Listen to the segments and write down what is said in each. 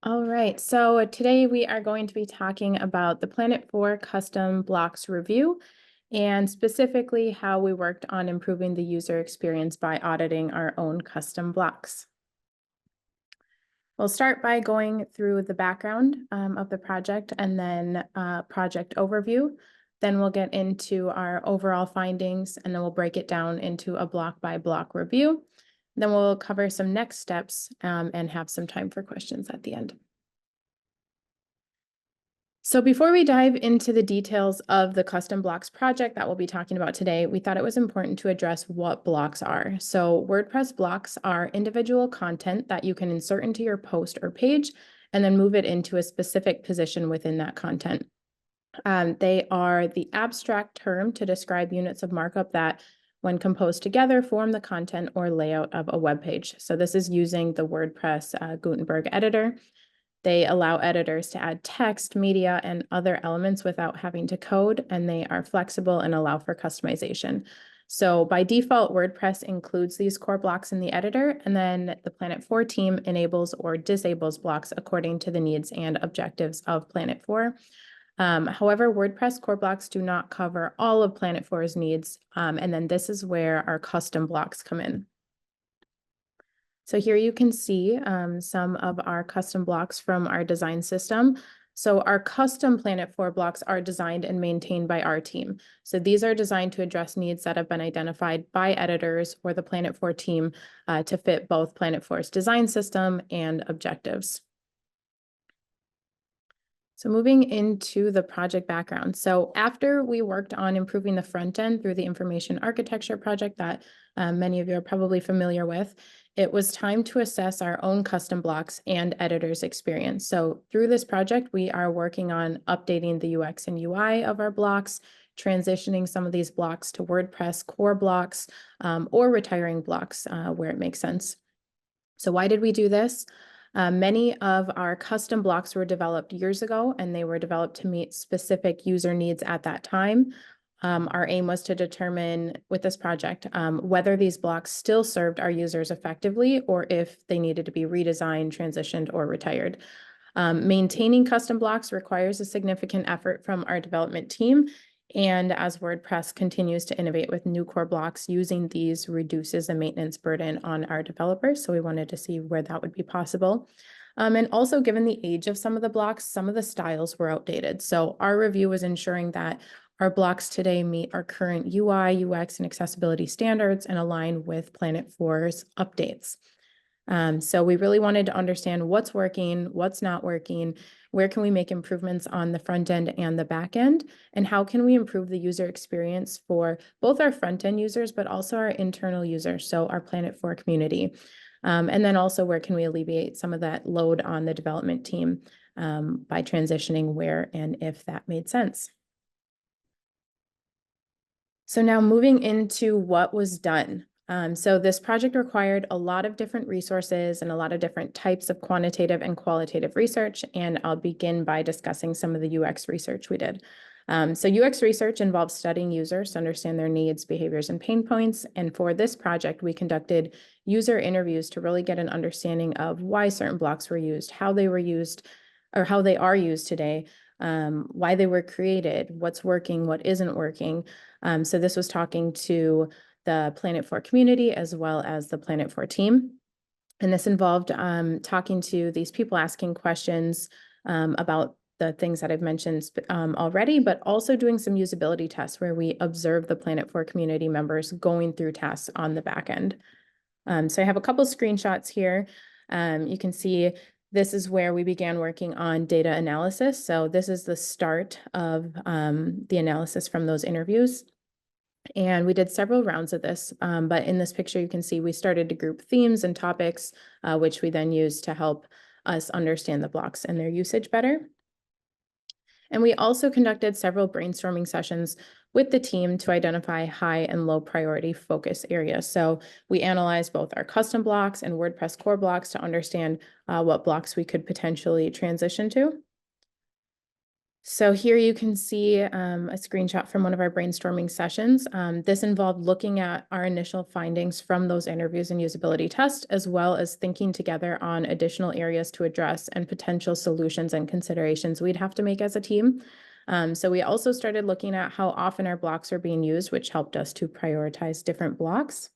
All right, so today we are going to be talking about the Planet 4 custom blocks review and specifically how we worked on improving the user experience by auditing our own custom blocks. We'll start by going through the background of the project and then project overview. Then we'll get into our overall findings and then we'll break it down into a block by block review. Then we'll cover some next steps and have some time for questions at the end. So before we dive into the details of the custom blocks project that we'll be talking about today, we thought it was important to address what blocks are. So WordPress blocks are individual content that you can insert into your post or page and then move it into a specific position within that content. They are the abstract term to describe units of markup that, when composed together, form the content or layout of a web page. So this is using the WordPress Gutenberg editor. They allow editors to add text, media, and other elements without having to code, and they are flexible and allow for customization. So by default, WordPress includes these core blocks in the editor, and then the Planet 4 team enables or disables blocks according to the needs and objectives of Planet 4. However, WordPress core blocks do not cover all of Planet 4's needs, and then this is where our custom blocks come in. So here you can see some of our custom blocks from our design system. So our custom Planet 4 blocks are designed and maintained by our team. So these are designed to address needs that have been identified by editors or the Planet 4 team to fit both Planet 4's design system and objectives. So moving into the project background. So after we worked on improving the front end through the information architecture project that many of you are probably familiar with, it was time to assess our own custom blocks and editors' experience. So through this project, we are working on updating the UX and UI of our blocks, transitioning some of these blocks to WordPress core blocks, or retiring blocks where it makes sense. So why did we do this? Many of our custom blocks were developed years ago, and they were developed to meet specific user needs at that time. Our aim was to determine with this project whether these blocks still served our users effectively or if they needed to be redesigned, transitioned, or retired. Maintaining custom blocks requires a significant effort from our development team. And as WordPress continues to innovate with new core blocks, using these reduces the maintenance burden on our developers. So we wanted to see where that would be possible. And also, given the age of some of the blocks, some of the styles were outdated. So our review was ensuring that our blocks today meet our current UI, UX, and accessibility standards and align with Planet 4's updates. So we really wanted to understand what's working, what's not working, where can we make improvements on the front end and the back end, and how can we improve the user experience for both our front end users, but also our internal users, so our Planet 4 community. And then also where can we alleviate some of that load on the development team by transitioning where and if that made sense. So now moving into what was done. So this project required a lot of different resources and a lot of different types of quantitative and qualitative research, and I'll begin by discussing some of the UX research we did. So UX research involves studying users to understand their needs, behaviors, and pain points, and for this project, we conducted user interviews to really get an understanding of why certain blocks were used, how they were used, or how they are used today, why they were created, what's working, what isn't working. So this was talking to the Planet 4 community as well as the Planet 4 team. And this involved talking to these people, asking questions about the things that I've mentioned already, but also doing some usability tests where we observe the Planet 4 community members going through tasks on the back end. So I have a couple screenshots here. You can see this is where we began working on data analysis. So this is the start of the analysis from those interviews. And we did several rounds of this, but in this picture, you can see we started to group themes and topics, which we then used to help us understand the blocks and their usage better. And we also conducted several brainstorming sessions with the team to identify high and low priority focus areas. So we analyzed both our custom blocks and WordPress core blocks to understand what blocks we could potentially transition to. So here you can see a screenshot from one of our brainstorming sessions. This involved looking at our initial findings from those interviews and usability tests, as well as thinking together on additional areas to address and potential solutions and considerations we'd have to make as a team. So we also started looking at how often our blocks are being used, which helped us to prioritize different blocks.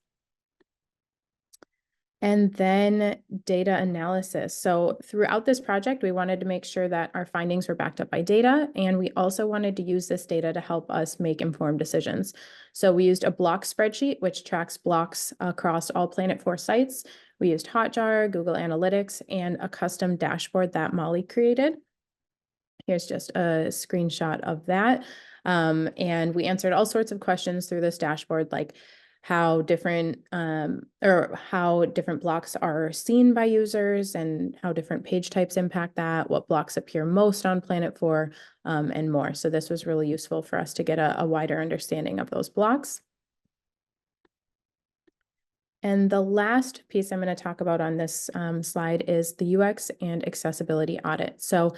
And then data analysis. So throughout this project, we wanted to make sure that our findings were backed up by data, and we also wanted to use this data to help us make informed decisions. So we used a block spreadsheet, which tracks blocks across all Planet 4 sites. We used Hotjar, Google Analytics, and a custom dashboard that Molly created. Here's just a screenshot of that. And we answered all sorts of questions through this dashboard, like how different blocks are seen by users and how different page types impact that, what blocks appear most on Planet 4, and more. So this was really useful for us to get a wider understanding of those blocks. And the last piece I'm going to talk about on this slide is the UX and accessibility audit. So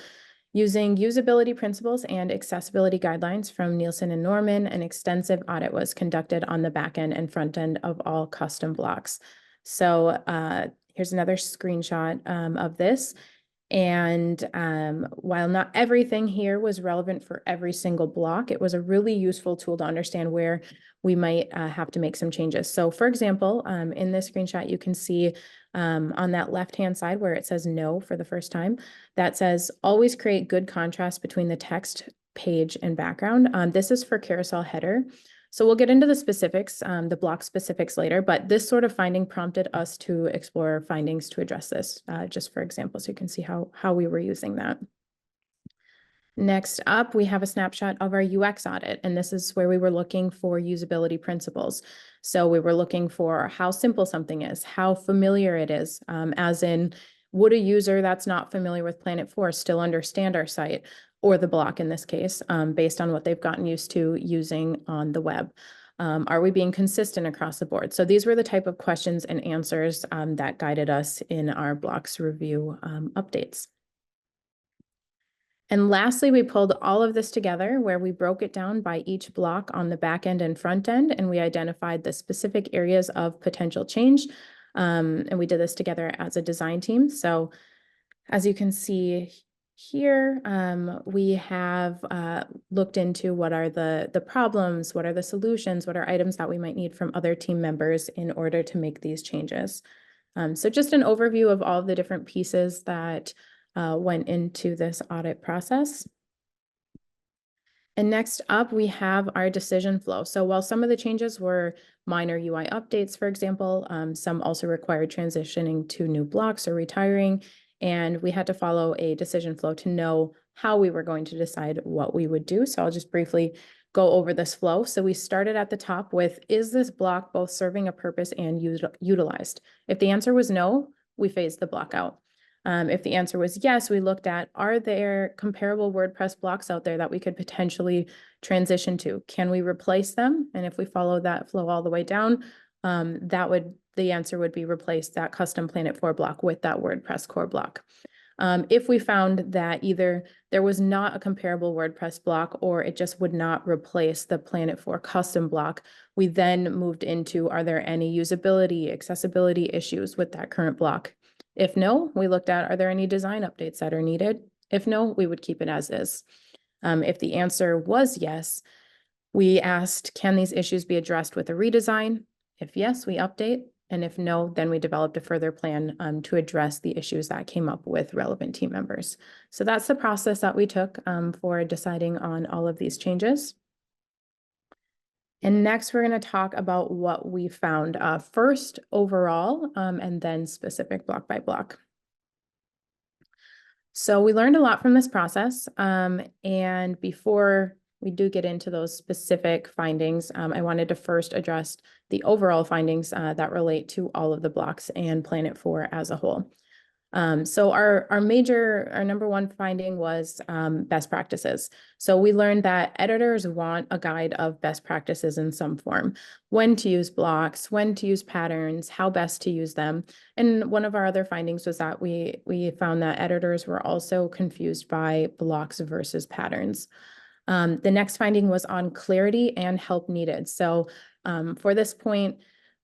using usability principles and accessibility guidelines from Nielsen and Norman, an extensive audit was conducted on the back end and front end of all custom blocks. So here's another screenshot of this. And while not everything here was relevant for every single block, it was a really useful tool to understand where we might have to make some changes. So for example, in this screenshot, you can see on that left-hand side where it says no for the first time, that says always create good contrast between the text, page, and background. This is for carousel header. So we'll get into the specifics, the block specifics later, but this sort of finding prompted us to explore findings to address this, just for example, so you can see how we were using that. Next up, we have a snapshot of our UX audit, and this is where we were looking for usability principles. So we were looking for how simple something is, how familiar it is, as in, would a user that's not familiar with Planet 4 still understand our site, or the block in this case, based on what they've gotten used to using on the web? Are we being consistent across the board? So these were the type of questions and answers that guided us in our blocks review updates. And lastly, we pulled all of this together where we broke it down by each block on the back end and front end, and we identified the specific areas of potential change. And we did this together as a design team. So as you can see here, we have looked into what are the problems, what are the solutions, what are items that we might need from other team members in order to make these changes. So just an overview of all of the different pieces that went into this audit process. And next up, we have our decision flow. So while some of the changes were minor UI updates, for example, some also required transitioning to new blocks or retiring, and we had to follow a decision flow to know how we were going to decide what we would do. So I'll just briefly go over this flow. So we started at the top with, is this block both serving a purpose and utilized? If the answer was no, we phased the block out. If the answer was yes, we looked at, are there comparable WordPress blocks out there that we could potentially transition to? Can we replace them? And if we follow that flow all the way down, the answer would be replace that custom Planet 4 block with that WordPress core block. If we found that either there was not a comparable WordPress block or it just would not replace the Planet 4 custom block, we then moved into, are there any usability, accessibility issues with that current block? If no, we looked at, are there any design updates that are needed? If no, we would keep it as is. If the answer was yes, we asked, can these issues be addressed with a redesign? If yes, we update. And if no, then we developed a further plan to address the issues that came up with relevant team members. So that's the process that we took for deciding on all of these changes. And next, we're going to talk about what we found first overall, and then specific block by block. So we learned a lot from this process. And before we do get into those specific findings, I wanted to first address the overall findings that relate to all of the blocks and Planet 4 as a whole. So our number one finding was best practices. So we learned that editors want a guide of best practices in some form, when to use blocks, when to use patterns, how best to use them. And one of our other findings was that we found that editors were also confused by blocks versus patterns. The next finding was on clarity and help needed. So for this point,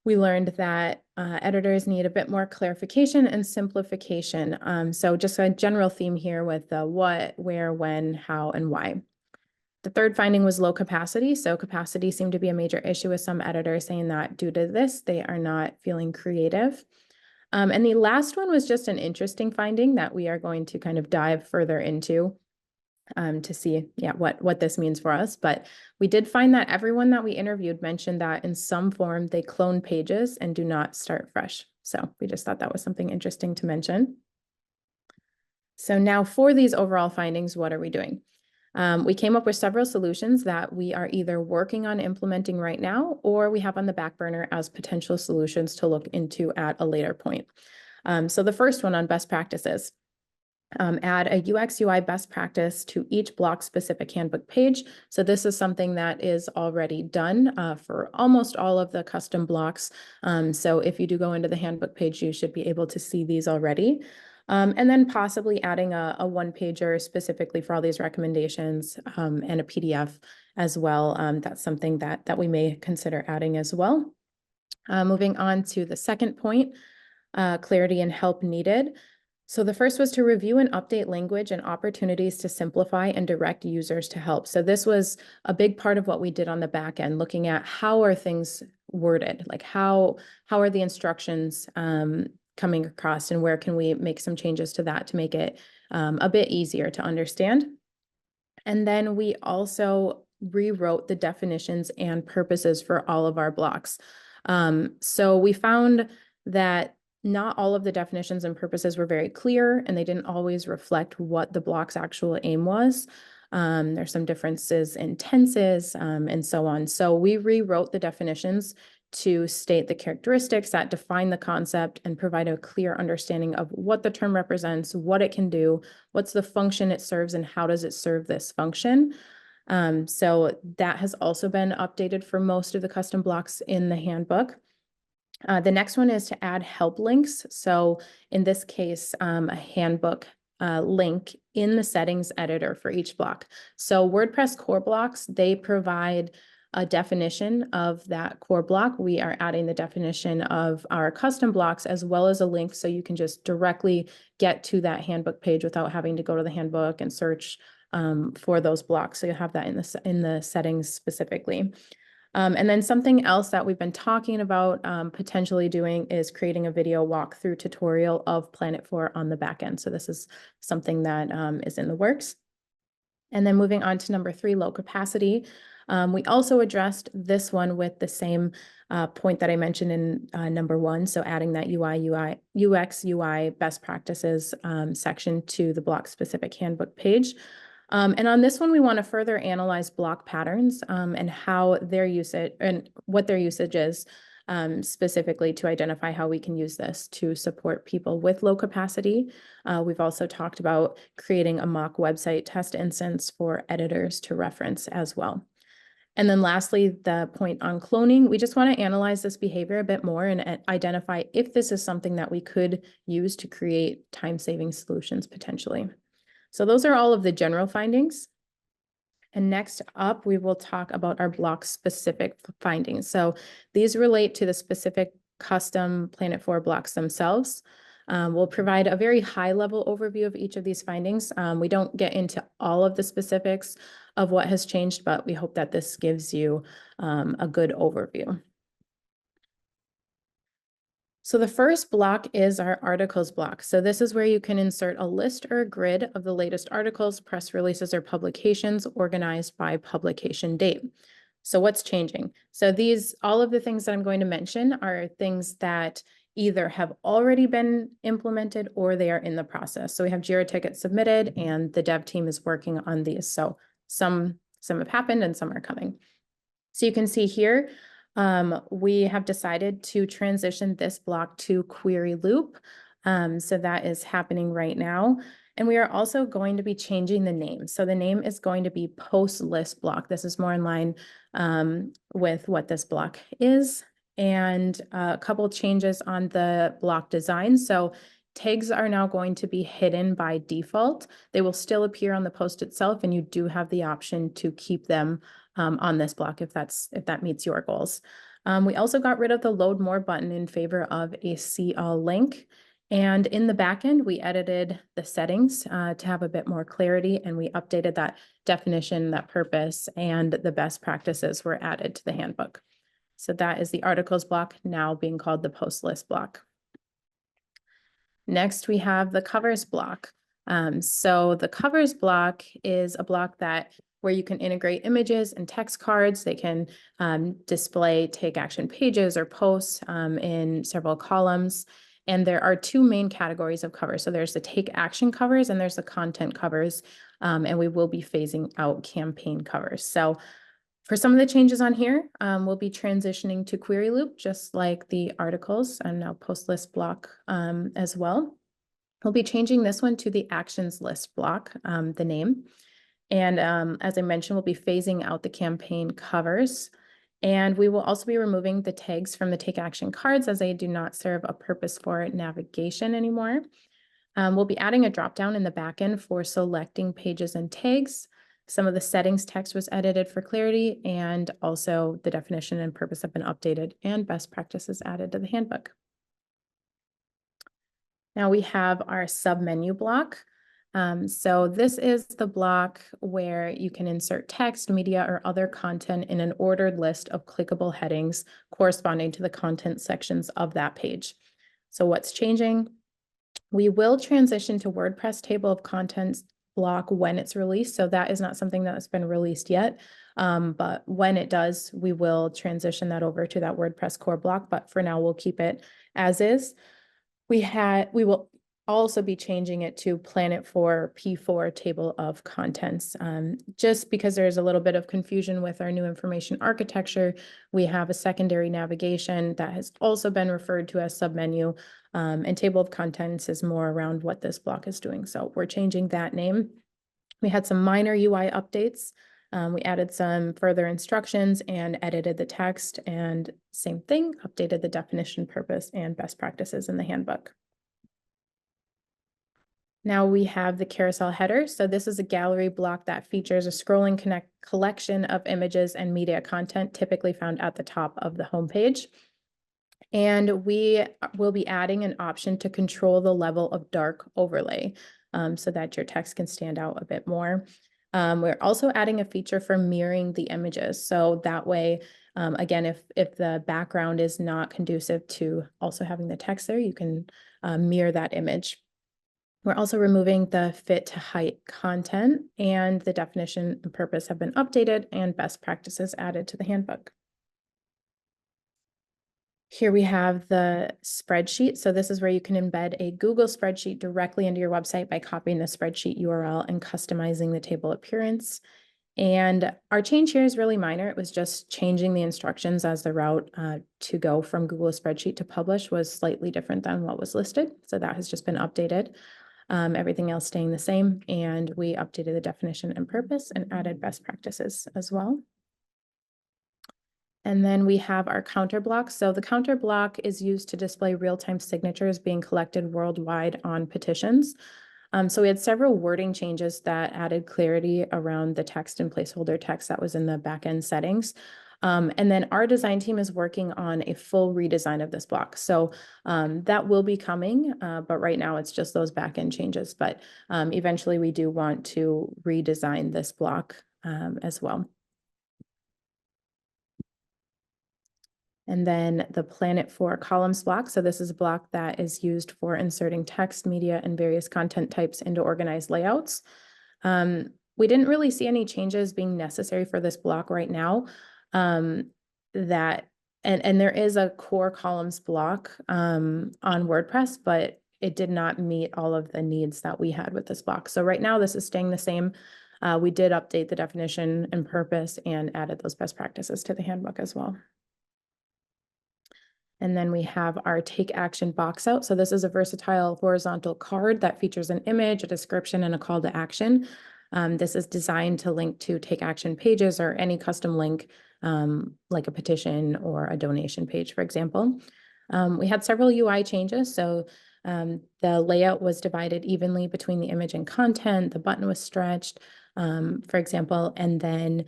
we learned that editors need a bit more clarification and simplification. So just a general theme here with the what, where, when, how, and why. The third finding was low capacity. So capacity seemed to be a major issue with some editors, saying that due to this, they are not feeling creative. And the last one was just an interesting finding that we are going to kind of dive further into to see what this means for us. But we did find that everyone that we interviewed mentioned that in some form they clone pages and do not start fresh. So we just thought that was something interesting to mention. So now for these overall findings, what are we doing? We came up with several solutions that we are either working on implementing right now, or we have on the back burner as potential solutions to look into at a later point. So the first one on best practices. Add a UX UI best practice to each block specific handbook page. So this is something that is already done for almost all of the custom blocks. So if you do go into the handbook page, you should be able to see these already. And then possibly adding a one-pager specifically for all these recommendations and a PDF as well. That's something that we may consider adding as well. Moving on to the second point, clarity and help needed. So the first was to review and update language and opportunities to simplify and direct users to help. So this was a big part of what we did on the back end, looking at how are things worded, like how are the instructions coming across, and where can we make some changes to that to make it a bit easier to understand. And then we also rewrote the definitions and purposes for all of our blocks. So we found that not all of the definitions and purposes were very clear, and they didn't always reflect what the block's actual aim was. There's some differences in tenses and so on. So we rewrote the definitions to state the characteristics that define the concept and provide a clear understanding of what the term represents, what it can do, what's the function it serves, and how does it serve this function. So that has also been updated for most of the custom blocks in the handbook. The next one is to add help links. So in this case, a handbook link in the settings editor for each block. So WordPress core blocks, they provide a definition of that core block. We are adding the definition of our custom blocks as well as a link, so you can just directly get to that handbook page without having to go to the handbook and search for those blocks. So you'll have that in the settings specifically. And then something else that we've been talking about potentially doing is creating a video walkthrough tutorial of Planet 4 on the back end. So this is something that is in the works. And then moving on to number 3, low capacity. We also addressed this one with the same point that I mentioned in number 1. So adding that UX UI best practices section to the block specific handbook page. And on this one, we want to further analyze block patterns and how their usage and what their usage is specifically to identify how we can use this to support people with low capacity. We've also talked about creating a mock website test instance for editors to reference as well. And then lastly, the point on cloning, we just want to analyze this behavior a bit more and identify if this is something that we could use to create time-saving solutions potentially. So those are all of the general findings. And next up, we will talk about our block specific findings. So these relate to the specific custom Planet 4 blocks themselves. We'll provide a very high level overview of each of these findings. We don't get into all of the specifics of what has changed, but we hope that this gives you a good overview. So the first block is our articles block. So this is where you can insert a list or a grid of the latest articles, press releases, or publications organized by publication date. So what's changing? So all of the things that I'm going to mention are things that either have already been implemented or they are in the process. So we have JIRA tickets submitted and the dev team is working on these. So some have happened and some are coming. So you can see here, we have decided to transition this block to query loop. So that is happening right now. And we are also going to be changing the name. So the name is going to be post list block. This is more in line with what this block is. And a couple changes on the block design. So tags are now going to be hidden by default. They will still appear on the post itself, and you do have the option to keep them on this block if that meets your goals. We also got rid of the load more button in favor of a see all link. And in the backend, we edited the settings to have a bit more clarity, and we updated that definition, that purpose, and the best practices were added to the handbook. So that is the articles block now being called the post list block. Next, we have the covers block. So the covers block is a block where you can integrate images and text cards. They can display take action pages or posts in several columns. And there are two main categories of covers. So there's the take action covers and there's the content covers. And we will be phasing out campaign covers. So for some of the changes on here, we'll be transitioning to query loop, just like the articles and now post list block as well. We'll be changing this one to the actions list block, the name. And as I mentioned, we'll be phasing out the campaign covers. And we will also be removing the tags from the take action cards as they do not serve a purpose for navigation anymore. We'll be adding a dropdown in the backend for selecting pages and tags. Some of the settings text was edited for clarity, and also the definition and purpose have been updated and best practices added to the handbook. Now we have our submenu block. So this is the block where you can insert text, media, or other content in an ordered list of clickable headings corresponding to the content sections of that page. So what's changing? We will transition to WordPress table of contents block when it's released. So that is not something that's been released yet. But when it does, we will transition that over to that WordPress core block. But for now, we'll keep it as is. We will also be changing it to Planet 4 P4 table of contents. Just because there's a little bit of confusion with our new information architecture, we have a secondary navigation that has also been referred to as submenu, and table of contents is more around what this block is doing. So we're changing that name. We had some minor UI updates. We added some further instructions and edited the text, and same thing, updated the definition, purpose, and best practices in the handbook. Now we have the carousel header. So this is a gallery block that features a scrolling collection of images and media content typically found at the top of the homepage. And we will be adding an option to control the level of dark overlay so that your text can stand out a bit more. We're also adding a feature for mirroring the images. So that way, again, if the background is not conducive to also having the text there, you can mirror that image. We're also removing the fit to height content, and the definition and purpose have been updated and best practices added to the handbook. Here we have the spreadsheet. So this is where you can embed a Google spreadsheet directly into your website by copying the spreadsheet URL and customizing the table appearance. And our change here is really minor. It was just changing the instructions as the route to go from Google spreadsheet to publish was slightly different than what was listed. So that has just been updated. Everything else staying the same, and we updated the definition and purpose and added best practices as well. And then we have our counter block. So the counter block is used to display real-time signatures being collected worldwide on petitions. So we had several wording changes that added clarity around the text and placeholder text that was in the backend settings. And then our design team is working on a full redesign of this block. So that will be coming, but right now it's just those backend changes. But eventually we do want to redesign this block as well. And then the Planet 4 columns block. So this is a block that is used for inserting text, media, and various content types into organized layouts. We didn't really see any changes being necessary for this block right now. And there is a core columns block on WordPress, but it did not meet all of the needs that we had with this block. So right now this is staying the same. We did update the definition and purpose and added those best practices to the handbook as well. And then we have our Take Action box out. So this is a versatile horizontal card that features an image, a description, and a call to action. This is designed to link to Take Action pages or any custom link, like a petition or a donation page, for example. We had several UI changes. So the layout was divided evenly between the image and content. The button was stretched, for example, and then,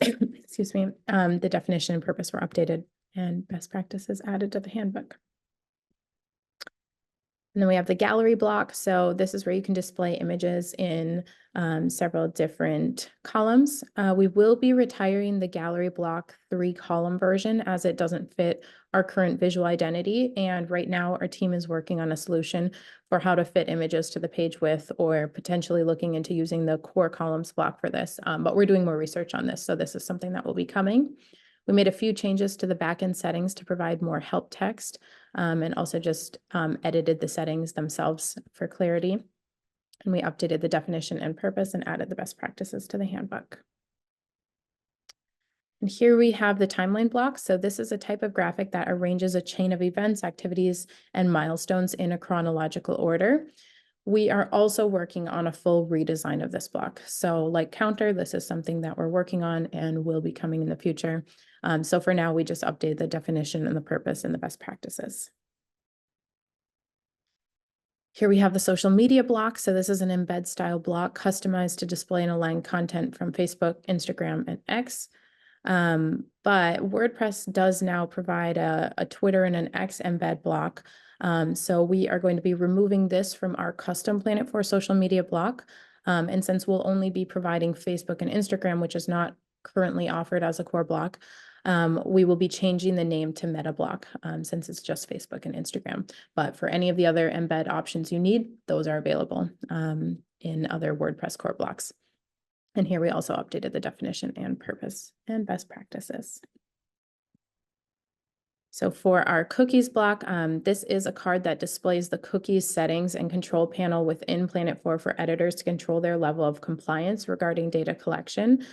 excuse me, the definition and purpose were updated and best practices added to the handbook. And then we have the gallery block. So this is where you can display images in several different columns. We will be retiring the gallery block 3-column version as it doesn't fit our current visual identity. And right now our team is working on a solution for how to fit images to the page width, or potentially looking into using the core columns block for this. But we're doing more research on this. So this is something that will be coming. We made a few changes to the backend settings to provide more help text, and also just edited the settings themselves for clarity. And we updated the definition and purpose and added the best practices to the handbook. And here we have the timeline block. So this is a type of graphic that arranges a chain of events, activities, and milestones in a chronological order. We are also working on a full redesign of this block. So like Counter, this is something that we're working on and will be coming in the future. So for now, we just updated the definition and the purpose and the best practices. Here we have the social media block. So this is an embed style block customized to display and align content from Facebook, Instagram, and X. But WordPress does now provide a Twitter and an X embed block. So we are going to be removing this from our custom Planet 4 social media block. And since we'll only be providing Facebook and Instagram, which is not currently offered as a core block, we will be changing the name to Meta Block, since it's just Facebook and Instagram. But for any of the other embed options you need, those are available in other WordPress core blocks. And here we also updated the definition and purpose and best practices. So for our cookies block, this is a card that displays the cookies settings and control panel within Planet 4 for editors to control their level of compliance regarding data collection.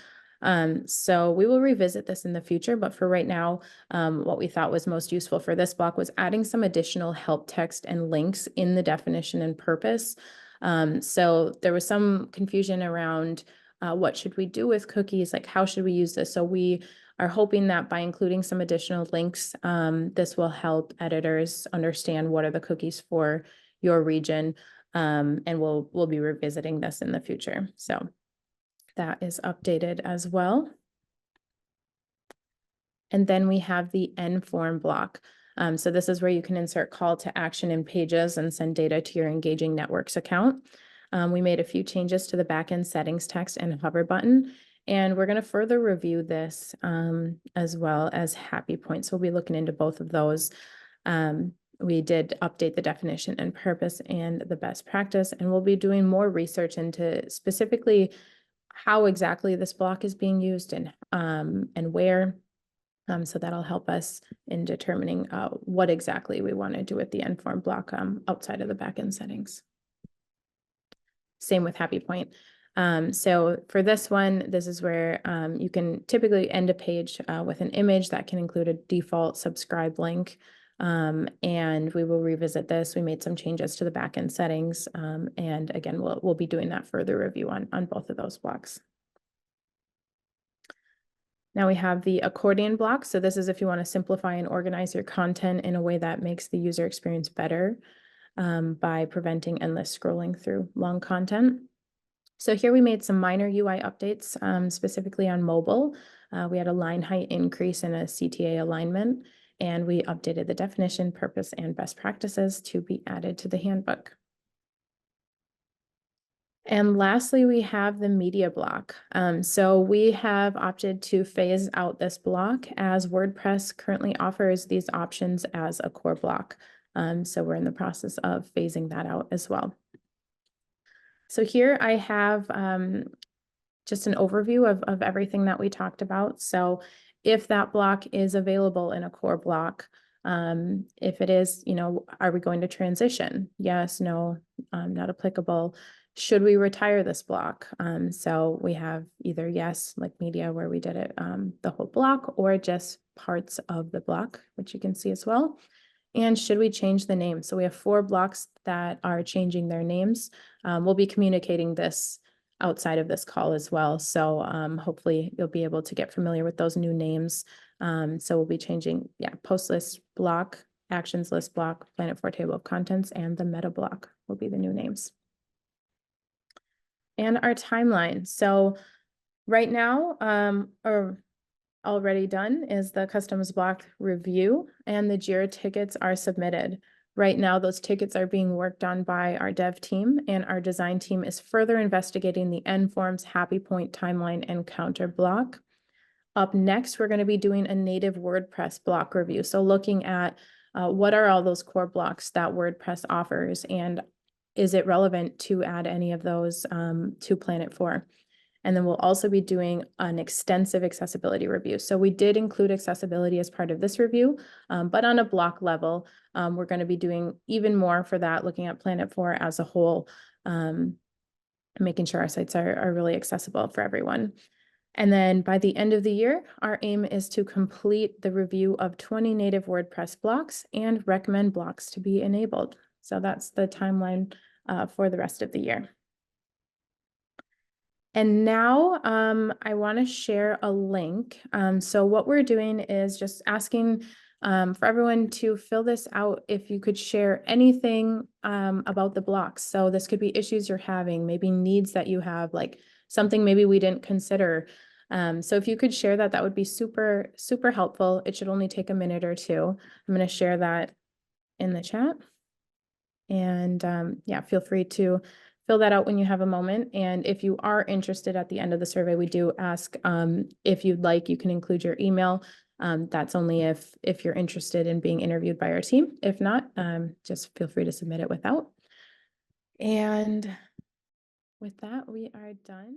So we will revisit this in the future, but for right now, what we thought was most useful for this block was adding some additional help text and links in the definition and purpose. So there was some confusion around what should we do with cookies, like how should we use this? So we are hoping that by including some additional links, this will help editors understand what are the cookies for your region, and we'll be revisiting this in the future. So that is updated as well. And then we have the end form block. So this is where you can insert call to action in pages and send data to your Engaging Networks account. We made a few changes to the backend settings text and hover button, and we're going to further review this as well as Happy Point. So we'll be looking into both of those. We did update the definition and purpose and the best practice, and we'll be doing more research into specifically how exactly this block is being used and where. So that'll help us in determining what exactly we want to do with the end form block outside of the backend settings. Same with Happy Point. So for this one, this is where you can typically end a page with an image that can include a default subscribe link. And we will revisit this. We made some changes to the backend settings. And again, we'll be doing that further review on both of those blocks. Now we have the accordion block. So this is if you want to simplify and organize your content in a way that makes the user experience better by preventing endless scrolling through long content. So here we made some minor UI updates, specifically on mobile. We had a line height increase and a CTA alignment, and we updated the definition, purpose, and best practices to be added to the handbook. And lastly, we have the media block. So we have opted to phase out this block as WordPress currently offers these options as a core block. So we're in the process of phasing that out as well. So here I have just an overview of everything that we talked about. So if that block is available in a core block, if it is, are we going to transition? Yes, no, not applicable. should we retire this block? So we have either yes, like media where we did it, the whole block, or just parts of the block, which you can see as well. And should we change the name? So we have 4 blocks that are changing their names. We'll be communicating this outside of this call as well. So hopefully you'll be able to get familiar with those new names. So we'll be changing, post list block, actions list block, Planet 4 table of contents, and the meta block will be the new names. And our timeline. So right now, or already done is the customs block review, and the JIRA tickets are submitted. Right now, those tickets are being worked on by our dev team, and our design team is further investigating the Nforms, Happy Point, timeline, and counter block. Up next, we're going to be doing a native WordPress block review. So looking at what are all those core blocks that WordPress offers, and is it relevant to add any of those to Planet 4? And then we'll also be doing an extensive accessibility review. So we did include accessibility as part of this review, but on a block level, we're going to be doing even more for that, looking at Planet 4 as a whole, making sure our sites are really accessible for everyone. And then by the end of the year, our aim is to complete the review of 20 native WordPress blocks and recommend blocks to be enabled. So that's the timeline for the rest of the year. And now I want to share a link. So what we're doing is just asking for everyone to fill this out. If you could share anything about the blocks. So this could be issues you're having, maybe needs that you have, like something maybe we didn't consider. So if you could share that, that would be super, super helpful. It should only take a minute or two. I'm going to share that in the chat. And yeah, feel free to fill that out when you have a moment. And if you are interested at the end of the survey, we do ask if you'd like, you can include your email. That's only if you're interested in being interviewed by our team. If not, just feel free to submit it without. And with that, we are done.